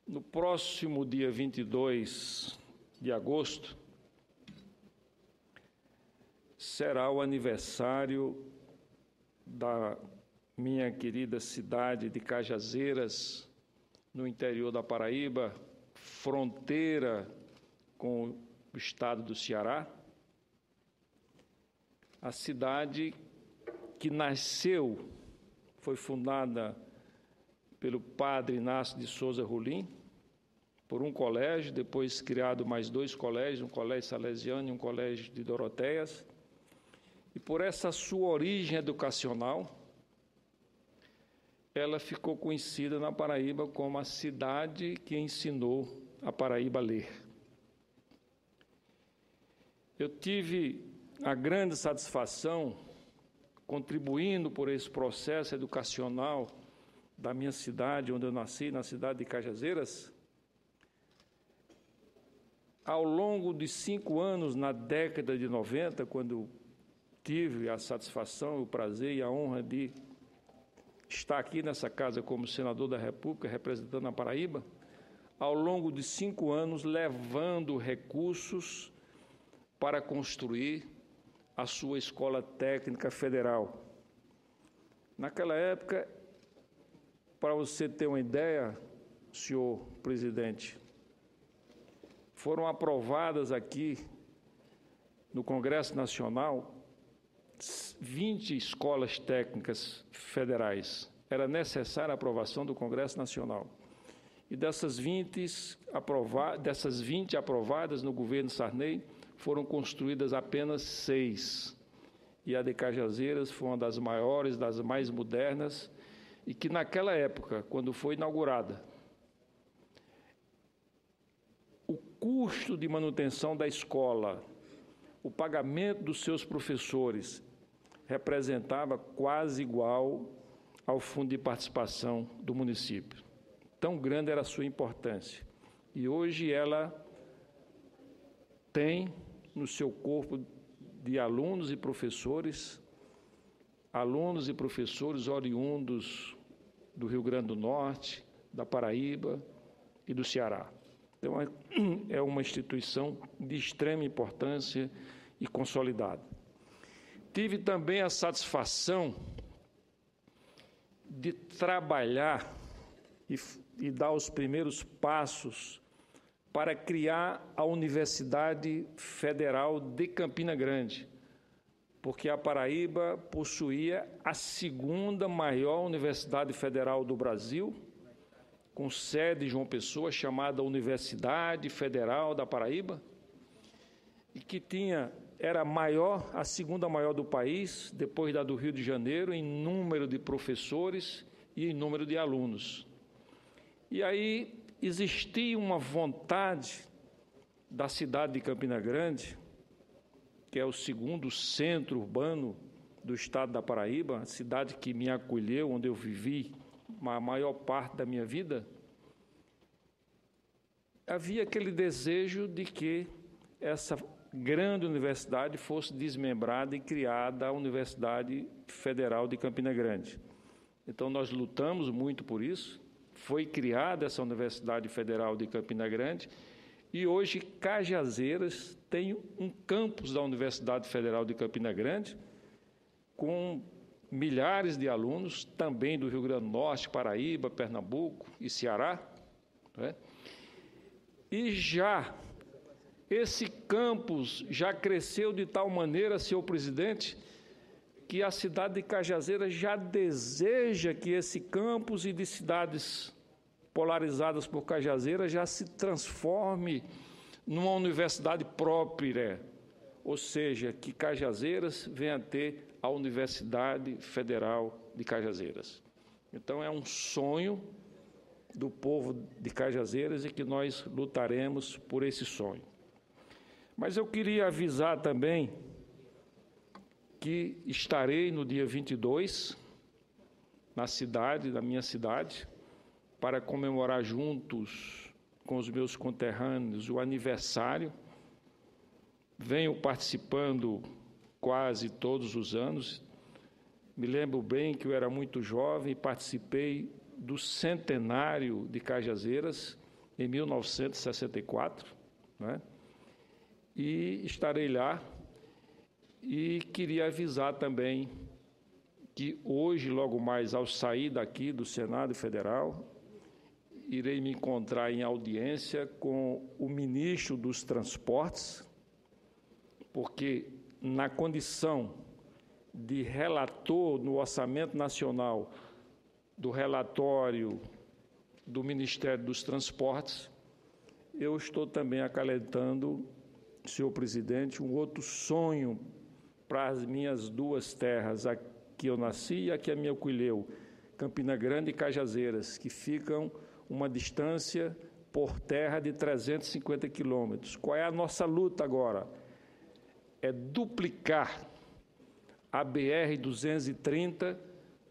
No próximo dia 22 de agosto, será o aniversário da minha querida cidade de Cajazeiras, no interior da Paraíba, fronteira com o estado do Ceará. A cidade que nasceu, foi fundada pelo padre Inácio de Souza Rolim, por um colégio, depois criado mais dois colégios, um colégio salesiano e um colégio de Doroteias. E por essa sua origem educacional, ela ficou conhecida na Paraíba como a cidade que ensinou a Paraíba a ler. Eu tive a grande satisfação, contribuindo por esse processo educacional da minha cidade, onde eu nasci, na cidade de Cajazeiras, ao longo de 5 anos, na década de 90, quando tive a satisfação, o prazer e a honra de estar aqui nessa casa como senador da República, representando a Paraíba, ao longo de 5 anos, levando recursos para construir a sua Escola Técnica Federal. Naquela época, para você ter uma ideia, senhor presidente, foram aprovadas aqui no Congresso Nacional 20 escolas técnicas federais. Era necessária a aprovação do Congresso Nacional. E dessas 20 aprovadas no governo Sarney, foram construídas apenas 6. E a de Cajazeiras foi uma das maiores, das mais modernas, e que naquela época, quando foi inaugurada, o custo de manutenção da escola, o pagamento dos seus professores, representava quase igual ao fundo de participação do município. Tão grande era a sua importância. E hoje ela tem no seu corpo de alunos e professores oriundos do Rio Grande do Norte, da Paraíba e do Ceará. Então, é uma instituição de extrema importância e consolidada. Tive também a satisfação de trabalhar e dar os primeiros passos para criar a Universidade Federal de Campina Grande, porque a Paraíba possuía a 2ª maior universidade federal do Brasil, com sede em João Pessoa, chamada Universidade Federal da Paraíba, e que era maior, a 2ª maior do país, depois da do Rio de Janeiro, em número de professores e em número de alunos. E aí existia uma vontade da cidade de Campina Grande, que é o 2º centro urbano do estado da Paraíba, a cidade que me acolheu, onde eu vivi a maior parte da minha vida. Havia aquele desejo de que essa grande universidade fosse desmembrada e criada a Universidade Federal de Campina Grande. Então, nós lutamos muito por isso. Foi criada essa Universidade Federal de Campina Grande e hoje Cajazeiras tem um campus da Universidade Federal de Campina Grande com milhares de alunos, também do Rio Grande do Norte, Paraíba, Pernambuco e Ceará. Né? E já esse campus já cresceu de tal maneira, senhor presidente, que a cidade de Cajazeiras já deseja que esse campus e de cidades polarizadas por Cajazeiras já se transforme numa universidade própria, ou seja, que Cajazeiras venha a ter a Universidade Federal de Cajazeiras. Então, é um sonho do povo de Cajazeiras e que nós lutaremos por esse sonho. Mas eu queria avisar também que estarei no dia 22, na minha cidade, para comemorar juntos com os meus conterrâneos o aniversário. Venho participando quase todos os anos. Me lembro bem que eu era muito jovem e participei do centenário de Cajazeiras, em 1964, né? E estarei lá. E queria avisar também que hoje, logo mais ao sair daqui do Senado Federal, irei me encontrar em audiência com o ministro dos Transportes, porque na condição de relator no Orçamento Nacional do relatório do Ministério dos Transportes, eu estou também acalentando, senhor presidente, um outro sonho para as minhas duas terras, a que eu nasci e a que a minha colheu, Campina Grande e Cajazeiras, que ficam uma distância por terra de 350 quilômetros. Qual é a nossa luta agora? É duplicar a BR-230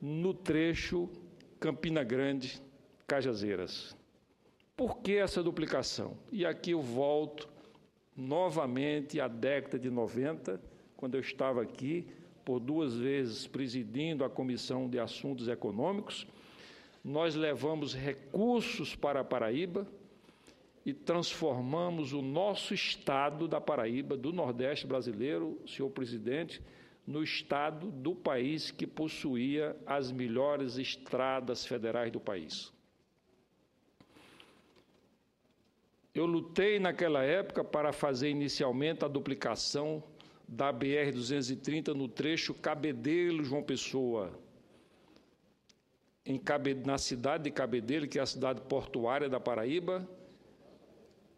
no trecho Campina Grande, Cajazeiras. Por que essa duplicação? E aqui eu volto novamente à década de 90, quando eu estava aqui, por 2 vezes presidindo a Comissão de Assuntos Econômicos, nós levamos recursos para a Paraíba e transformamos o nosso estado da Paraíba, do Nordeste brasileiro, senhor presidente, no estado do país que possuía as melhores estradas federais do país. Eu lutei naquela época para fazer inicialmente a duplicação da BR-230 no trecho Cabedelo-João Pessoa, na cidade de Cabedelo, que é a cidade portuária da Paraíba,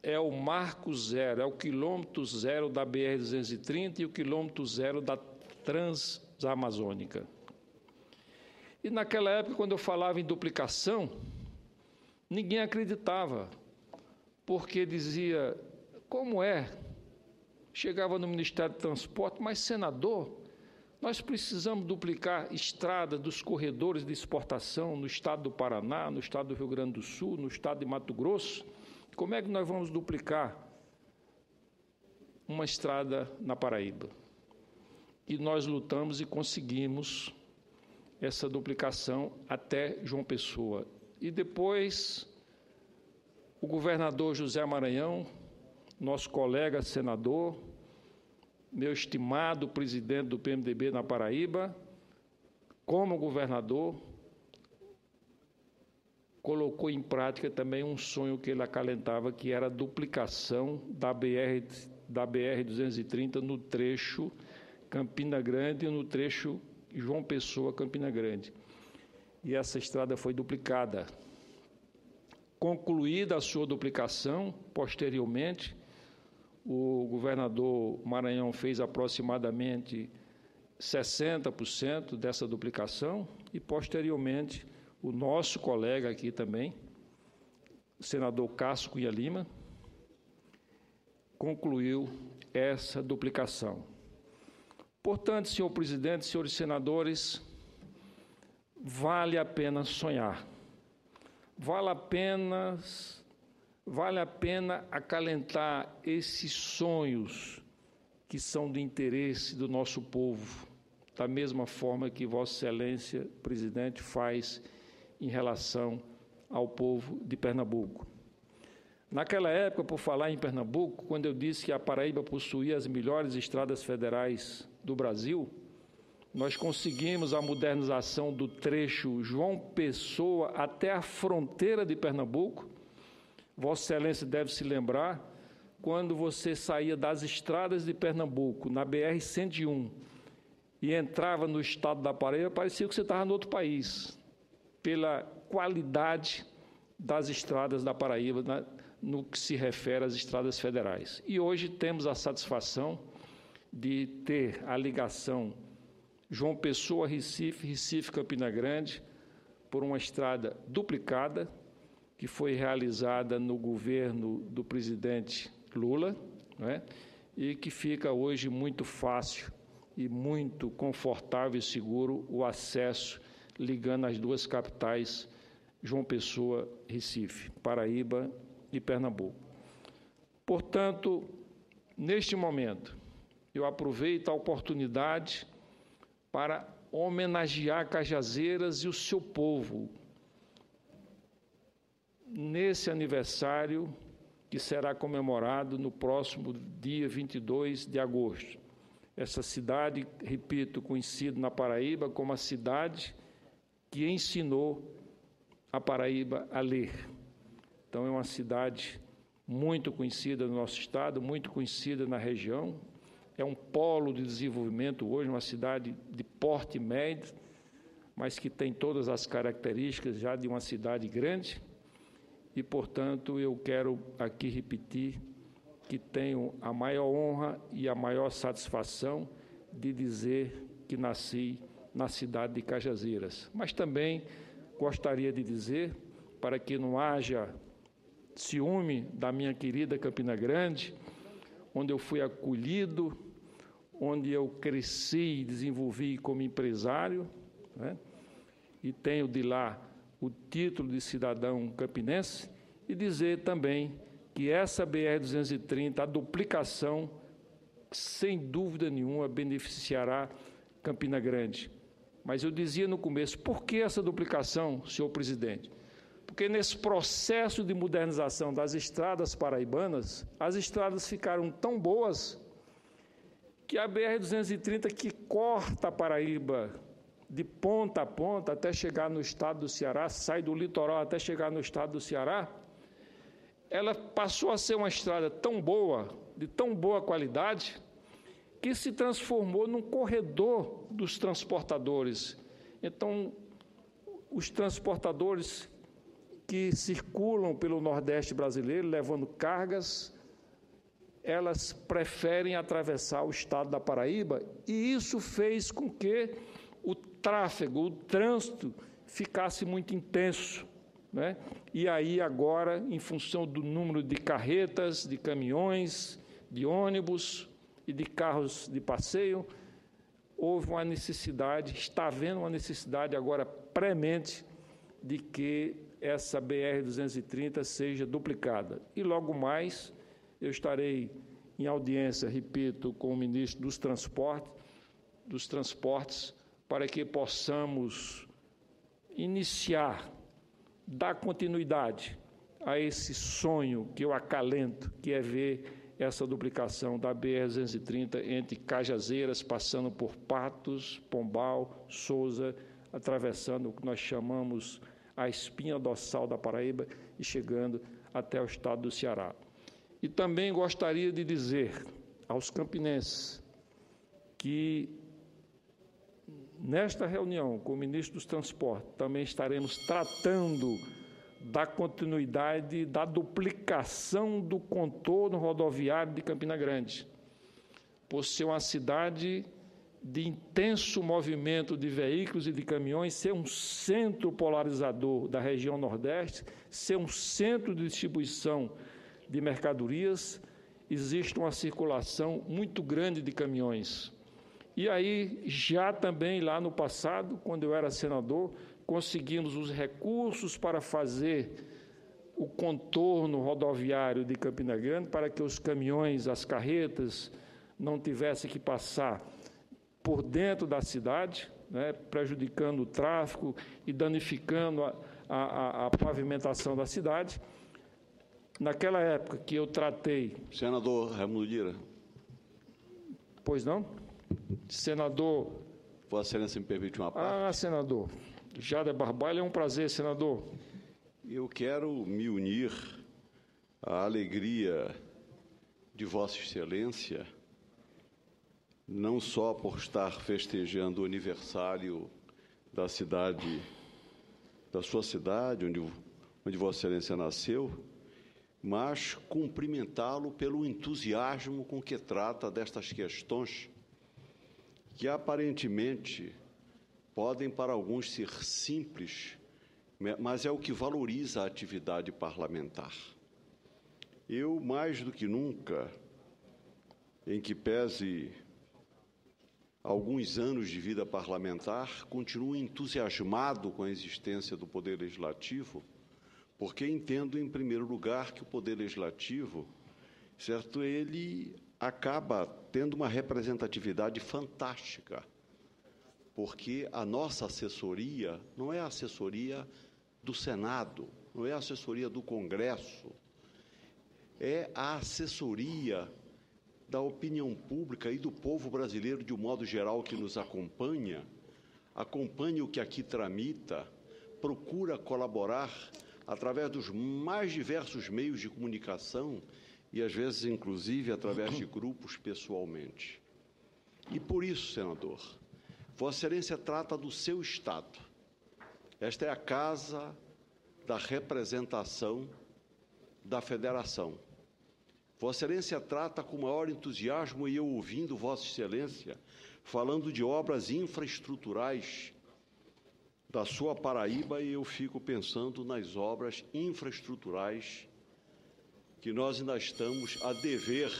é o marco zero, é o quilômetro zero da BR-230 e o quilômetro zero da Transamazônica. E naquela época, quando eu falava em duplicação, ninguém acreditava, porque dizia, como é? Chegava no Ministério do Transporte, mas, senador, nós precisamos duplicar estradas dos corredores de exportação no estado do Paraná, no estado do Rio Grande do Sul, no estado de Mato Grosso. Como é que nós vamos duplicar uma estrada na Paraíba? E nós lutamos e conseguimos essa duplicação até João Pessoa. E depois, o governador José Maranhão, nosso colega senador, meu estimado presidente do PMDB na Paraíba, como governador, colocou em prática também um sonho que ele acalentava, que era a duplicação da BR-230 no trecho Campina Grande e no trecho João Pessoa-Campina Grande. E essa estrada foi duplicada. Concluída a sua duplicação, posteriormente, o governador Maranhão fez aproximadamente 60% dessa duplicação e, posteriormente, o nosso colega aqui também, o senador Cássio Cunha Lima, concluiu essa duplicação. Portanto, senhor presidente, senhores senadores, vale a pena sonhar. Vale a pena acalentar esses sonhos que são de interesse do nosso povo, da mesma forma que Vossa Excelência, presidente, faz em relação ao povo de Pernambuco. Naquela época, por falar em Pernambuco, quando eu disse que a Paraíba possuía as melhores estradas federais do Brasil, nós conseguimos a modernização do trecho João Pessoa até a fronteira de Pernambuco. Vossa Excelência deve se lembrar, quando você saía das estradas de Pernambuco, na BR-101, e entrava no estado da Paraíba, parecia que você estava no outro país, pela qualidade das estradas da Paraíba, no que se refere às estradas federais. E hoje temos a satisfação de ter a ligação João Pessoa-Recife, Recife-Campina Grande, por uma estrada duplicada, que foi realizada no governo do presidente Lula, né, e que fica hoje muito fácil e muito confortável e seguro o acesso ligando as duas capitais, João Pessoa, Recife, Paraíba e Pernambuco. Portanto, neste momento, eu aproveito a oportunidade para homenagear Cajazeiras e o seu povo. nesse aniversário que será comemorado no próximo dia 22 de agosto. Essa cidade, repito, conhecida na Paraíba como a cidade que ensinou a Paraíba a ler. Então, é uma cidade muito conhecida no nosso estado, muito conhecida na região. É um polo de desenvolvimento hoje, uma cidade de porte médio, mas que tem todas as características já de uma cidade grande. E, portanto, eu quero aqui repetir que tenho a maior honra e a maior satisfação de dizer que nasci na cidade de Cajazeiras. Mas também gostaria de dizer, para que não haja ciúme da minha querida Campina Grande, onde eu fui acolhido, onde eu cresci e desenvolvi como empresário, né? E tenho de lá o título de cidadão campinense, e dizer também que essa BR-230, a duplicação, sem dúvida nenhuma, beneficiará Campina Grande. Mas eu dizia no começo, por que essa duplicação, senhor presidente? Porque nesse processo de modernização das estradas paraibanas, as estradas ficaram tão boas que a BR-230, que corta a Paraíba de ponta a ponta até chegar no estado do Ceará, sai do litoral até chegar no estado do Ceará, ela passou a ser uma estrada tão boa, de tão boa qualidade, que se transformou num corredor dos transportadores. Então, os transportadores que circulam pelo Nordeste brasileiro, levando cargas, elas preferem atravessar o estado da Paraíba, e isso fez com que o tráfego, o trânsito, ficasse muito intenso, né? E aí agora, em função do número de carretas, de caminhões, de ônibus e de carros de passeio, houve uma necessidade, está havendo uma necessidade agora premente de que essa BR-230 seja duplicada. E logo mais eu estarei em audiência, repito, com o ministro dos Transportes, para que possamos iniciar, dar continuidade a esse sonho que eu acalento, que é ver essa duplicação da BR-230 entre Cajazeiras, passando por Patos, Pombal, Sousa, atravessando o que nós chamamos a espinha dorsal da Paraíba e chegando até o estado do Ceará. E também gostaria de dizer aos campinenses que nesta reunião com o ministro dos Transportes também estaremos tratando da continuidade da duplicação do contorno rodoviário de Campina Grande, por ser uma cidade de intenso movimento de veículos e de caminhões, ser um centro polarizador da região Nordeste, ser um centro de distribuição de mercadorias, existe uma circulação muito grande de caminhões. E aí, já também lá no passado, quando eu era senador, conseguimos os recursos para fazer o contorno rodoviário de Campina Grande, para que os caminhões, as carretas, não tivessem que passar por dentro da cidade, né, prejudicando o tráfego e danificando a pavimentação da cidade. Naquela época que eu tratei... Senador Raimundo Lira. Pois não? Senador... Vossa Excelência me permite uma parte? Ah, senador. Jader Barbalho, é um prazer, senador. Eu quero me unir à alegria de Vossa Excelência, não só por estar festejando o aniversário da cidade, da sua cidade, onde Vossa Excelência nasceu, mas cumprimentá-lo pelo entusiasmo com que trata destas questões que, aparentemente, podem para alguns ser simples, mas é o que valoriza a atividade parlamentar. Eu, mais do que nunca, em que pese alguns anos de vida parlamentar, continuo entusiasmado com a existência do Poder Legislativo, porque entendo, em primeiro lugar, que o Poder Legislativo, certo, ele acaba tendo uma representatividade fantástica, porque a nossa assessoria não é a assessoria do Senado, não é a assessoria do Congresso, é a assessoria da opinião pública e do povo brasileiro, de um modo geral, que nos acompanha o que aqui tramita, procura colaborar através dos mais diversos meios de comunicação e, às vezes, inclusive, através de grupos pessoalmente. E por isso, senador, Vossa Excelência trata do seu Estado. Esta é a casa da representação da Federação. Vossa Excelência trata com maior entusiasmo, e eu ouvindo Vossa Excelência falando de obras infraestruturais da sua Paraíba, e eu fico pensando nas obras infraestruturais que nós ainda estamos a dever,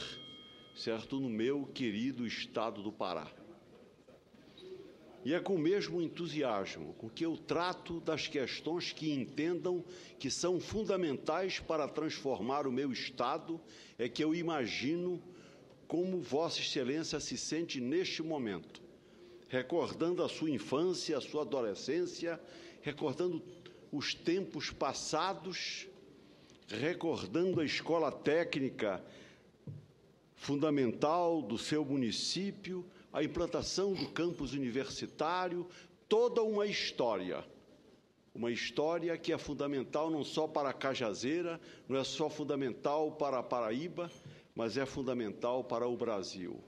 certo, no meu querido estado do Pará. E é com o mesmo entusiasmo com que eu trato das questões que entendam que são fundamentais para transformar o meu Estado, é que eu imagino como Vossa Excelência se sente neste momento, recordando a sua infância, a sua adolescência, recordando os tempos passados, recordando a escola técnica fundamental do seu município, a implantação do campus universitário, toda uma história que é fundamental não só para a Cajazeira, não é só fundamental para a Paraíba, mas é fundamental para o Brasil.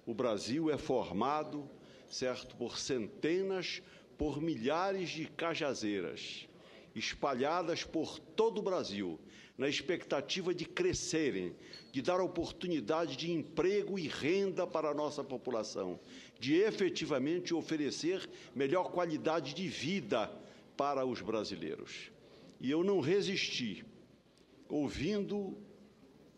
O Brasil é formado, certo, por centenas, por milhares de cajazeiras, espalhadas por todo o Brasil, na expectativa de crescerem, de dar oportunidade de emprego e renda para a nossa população, de efetivamente oferecer melhor qualidade de vida para os brasileiros. E eu não resisti, ouvindo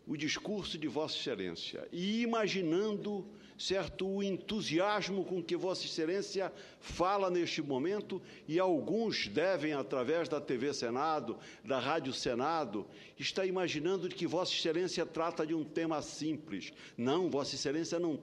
o discurso de Vossa Excelência e imaginando, certo, o entusiasmo com que Vossa Excelência fala neste momento, e alguns devem, através da TV Senado, da Rádio Senado, estar imaginando que Vossa Excelência trata de um tema simples. Não, Vossa Excelência não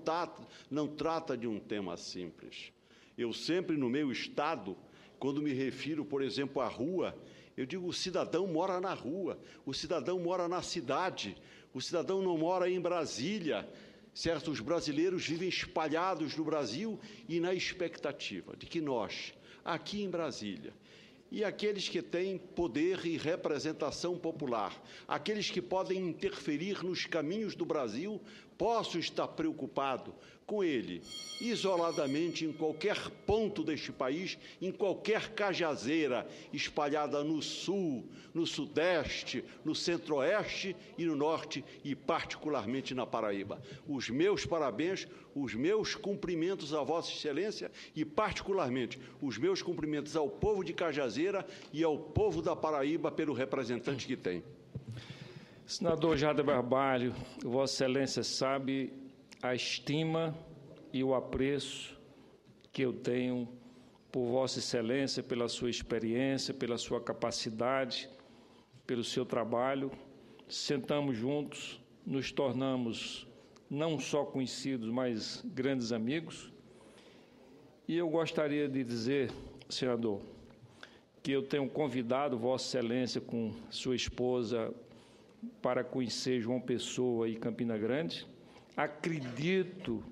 trata de um tema simples. Eu sempre, no meu estado, quando me refiro, por exemplo, à rua, eu digo: o cidadão mora na rua, o cidadão mora na cidade, o cidadão não mora em Brasília, certo? Os brasileiros vivem espalhados no Brasil e na expectativa de que nós, aqui em Brasília, e aqueles que têm poder e representação popular, aqueles que podem interferir nos caminhos do Brasil, possam estar preocupados com ele, isoladamente, em qualquer ponto deste país, em qualquer cajazeira espalhada no sul, no sudeste, no centro-oeste e no norte, e particularmente na Paraíba. Os meus parabéns, os meus cumprimentos a Vossa Excelência e, particularmente, os meus cumprimentos ao povo de Cajazeira e ao povo da Paraíba pelo representante que tem. Senador Jader Barbalho, Vossa Excelência sabe a estima e o apreço que eu tenho por Vossa Excelência, pela sua experiência, pela sua capacidade, pelo seu trabalho. Sentamos juntos, nos tornamos não só conhecidos, mas grandes amigos. E eu gostaria de dizer, senador, que eu tenho convidado Vossa Excelência com sua esposa para conhecer João Pessoa e Campina Grande. Acredito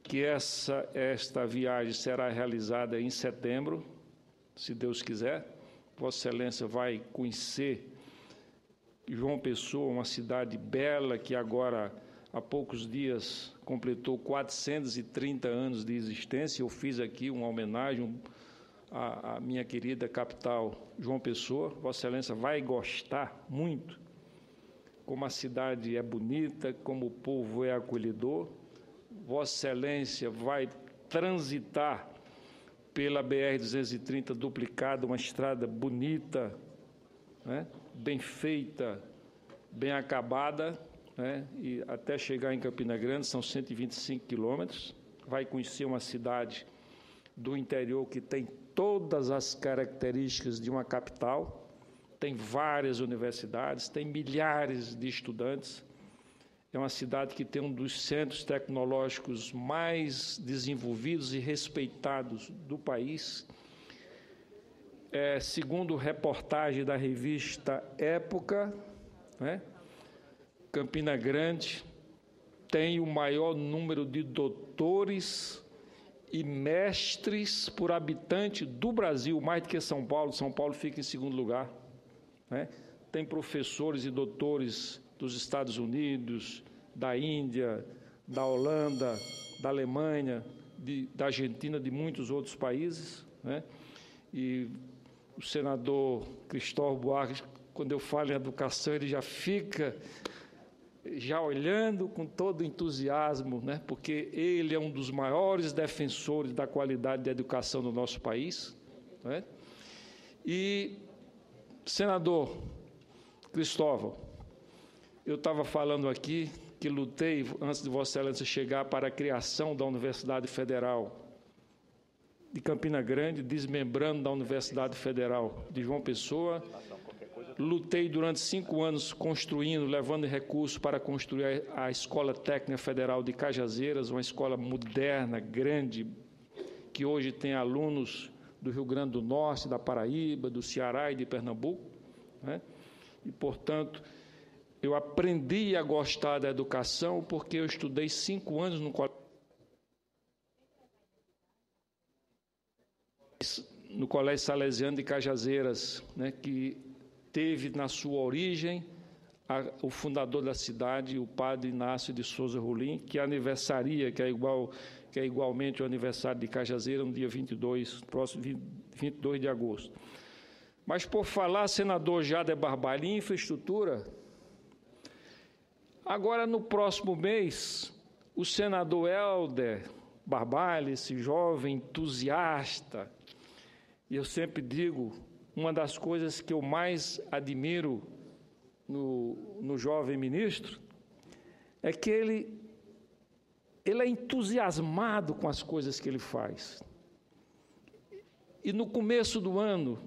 que esta viagem será realizada em setembro, se Deus quiser. Vossa Excelência vai conhecer João Pessoa, uma cidade bela que agora, há poucos dias, completou 430 anos de existência. Eu fiz aqui uma homenagem à minha querida capital, João Pessoa. Vossa Excelência vai gostar muito, como a cidade é bonita, como o povo é acolhedor. Vossa Excelência vai transitar pela BR-230 duplicada, uma estrada bonita, né, bem feita, bem acabada, né, e até chegar em Campina Grande são 125 quilômetros. Vai conhecer uma cidade do interior que tem todas as características de uma capital. Tem várias universidades, tem milhares de estudantes. É uma cidade que tem um dos centros tecnológicos mais desenvolvidos e respeitados do país. segundo reportagem da revista Época, né, Campina Grande tem o maior número de doutores e mestres por habitante do Brasil, mais do que São Paulo. São Paulo fica em segundo lugar, né? Tem professores e doutores dos Estados Unidos, da Índia, da Holanda, da Alemanha, da Argentina, de muitos outros países, né? E o senador Cristóvão Buarque, quando eu falo em educação, ele já fica olhando com todo entusiasmo, né? Porque ele é um dos maiores defensores da qualidade da educação do nosso país, né? E, senador Cristóvão, eu estava falando aqui que lutei, antes de Vossa Excelência chegar, para a criação da Universidade Federal de Campina Grande, desmembrando da Universidade Federal de João Pessoa. Lutei durante 5 anos construindo, levando recursos para construir a Escola Técnica Federal de Cajazeiras, uma escola moderna, grande, que hoje tem alunos do Rio Grande do Norte, da Paraíba, do Ceará e de Pernambuco, né? E, portanto, eu aprendi a gostar da educação porque eu estudei 5 anos no Colégio Salesiano de Cajazeiras, né, que teve na sua origem o fundador da cidade, o padre Inácio de Souza Rolim, que aniversaria, que é igualmente o aniversário de Cajazeira, no dia 22 de agosto. Mas, por falar, senador Jader Barbalho, em infraestrutura, agora, no próximo mês, o senador Helder Barbalho, esse jovem entusiasta, e eu sempre digo, uma das coisas que eu mais admiro no jovem ministro é que ele é entusiasmado com as coisas que ele faz. E no começo do ano,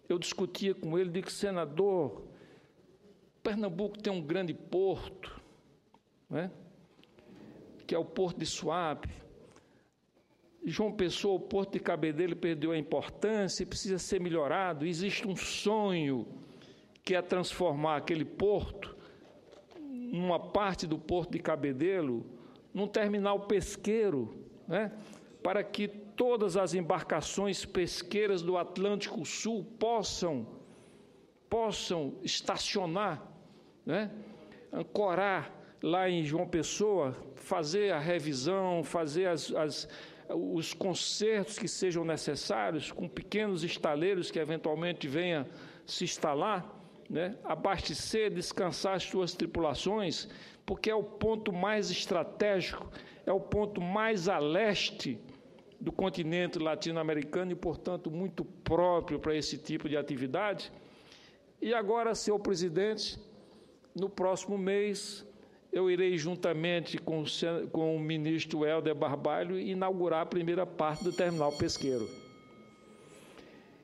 eu discutia com ele, digo, senador, Pernambuco tem um grande porto, né, que é o Porto de Suape. João Pessoa, o Porto de Cabedelo, perdeu a importância e precisa ser melhorado. Existe um sonho que é transformar aquele porto, numa parte do Porto de Cabedelo, num terminal pesqueiro, né, para que todas as embarcações pesqueiras do Atlântico Sul possam estacionar, né, ancorar lá em João Pessoa, fazer a revisão, fazer os consertos que sejam necessários, com pequenos estaleiros que eventualmente venham se instalar, né, abastecer, descansar as suas tripulações, porque é o ponto mais estratégico, é o ponto mais a leste do continente latino-americano e, portanto, muito próprio para esse tipo de atividade. E agora, senhor presidente, no próximo mês, eu irei, juntamente com o ministro Helder Barbalho, inaugurar a primeira parte do terminal pesqueiro.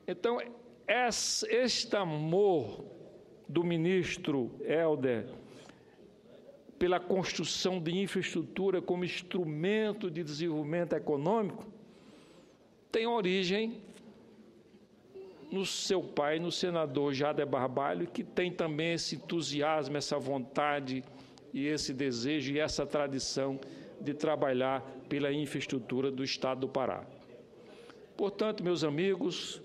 Então, este amor do ministro Helder pela construção de infraestrutura como instrumento de desenvolvimento econômico tem origem no seu pai, no senador Jader Barbalho, que tem também esse entusiasmo, essa vontade e esse desejo e essa tradição de trabalhar pela infraestrutura do Estado do Pará. Portanto, meus amigos,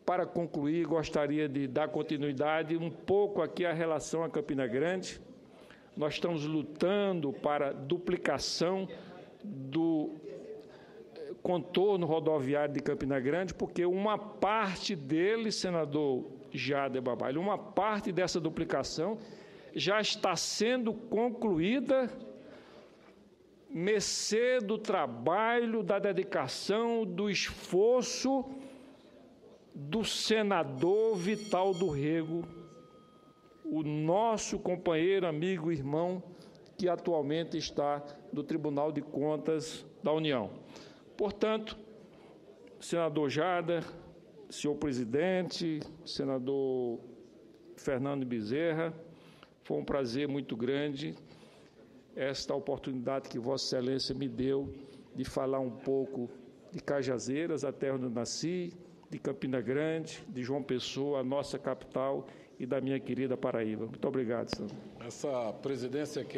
para concluir, gostaria de dar continuidade um pouco aqui à relação a Campina Grande. Nós estamos lutando para a duplicação do contorno rodoviário de Campina Grande, porque uma parte dele, senador Jader Barbalho, uma parte dessa duplicação já está sendo concluída, mercê do trabalho, da dedicação, do esforço do senador Vital do Rego, o nosso companheiro, amigo, irmão, que atualmente está no Tribunal de Contas da União. Portanto, senador Jader, senhor presidente, senador Fernando Bezerra, foi um prazer muito grande esta oportunidade que Vossa Excelência me deu de falar um pouco de Cajazeiras, a terra onde eu nasci, de Campina Grande, de João Pessoa, a nossa capital, e da minha querida Paraíba. Muito obrigado, senhor. Essa presidência que